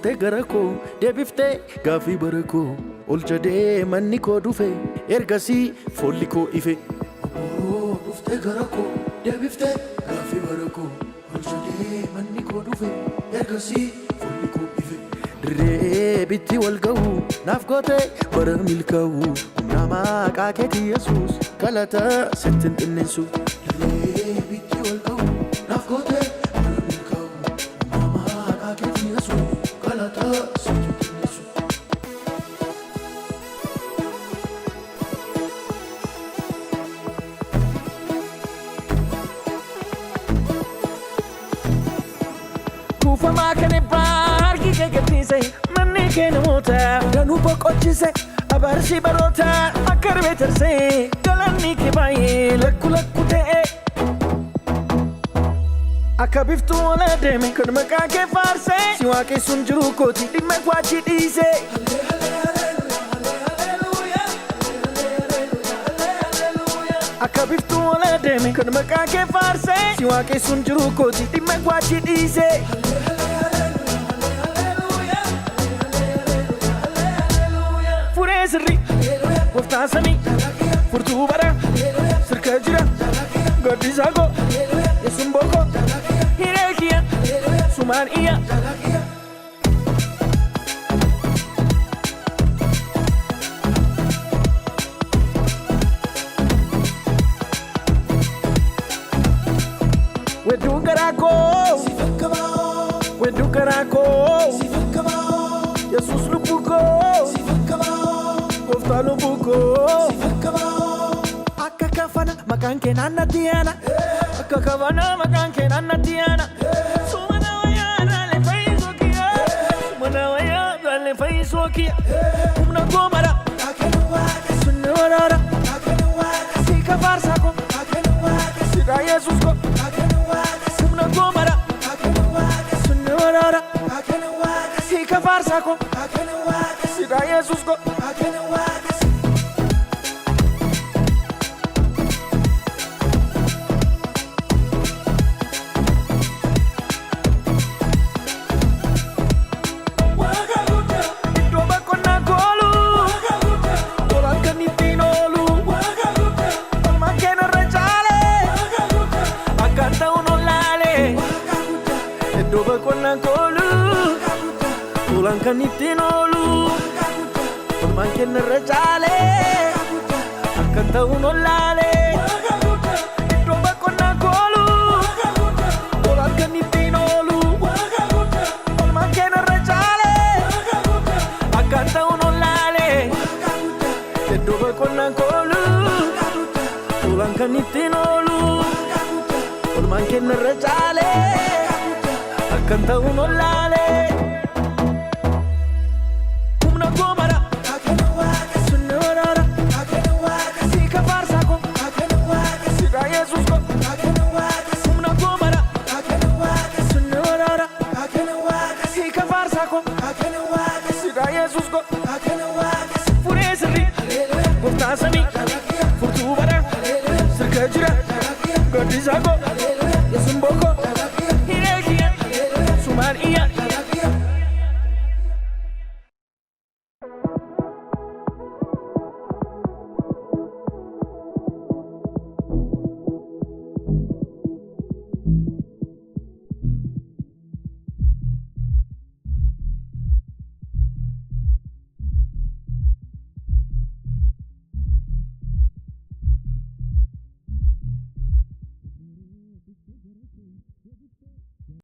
Dhufte garako deebifte gaaffii barako ol jedhee manni koo dhufe ergasii folli koo ife. Dhufte garako deebifte gaaffii barako ol jedhee manni koo dhufe ergasii folli koo ife. Dirree bitti wal ga'u naaf goote bara milkaa'u nama qaaqeeti Yesuus galata settin xinneessu. Dirree bitti wal ga'u naaf goote bara milkaa'u nama qaaqeeti Yesuus galata settin xinneessu. Kuufamaa kan ebbaa Gagatise, manni kena mota, danu boqochise, abarsi barota, akarbeterse, galanni kibaye, lakku ta'e. Akabiftu wala deme, kan makake farse, si waaqe sun jiru kooti, dhimma waachi dhiise. Akabiftu wala deme, kan makake farse, si waaqe sun jiru kooti, dhimma waachi dhiise. Sirri, waftaasani, furtuu bara, sirka jira, gaddisaa koo, yesumboo koo, hiree kiyya, sumaan iyya. Wedduu garaa koo, wedduu garaa koo, Yesuus lubbuu koo. Talo buko Akka kafana makan kenana tiana Akka kafana makan kenana tiana Sumana wayana le faisokia Sumana wayana le faisokia Umna gomara Akenu waka Sunne warara Akenu waka Sika farsako Akenu waka Sika Yesus ko Akenu waka Umna gomara Akenu waka Sunne warara Akenu waka Sika farsako Akenu waka Sika Yesus ko Akenu waka Tulang kanitinolu, permainan rejale, akan tahu nolale. Domba kona kolu, tulang kanitinolu, permainan rejale, akan tahu nolale. Domba kona kolu, tulang kanitinolu, permainan rejale, akan tahu nolale.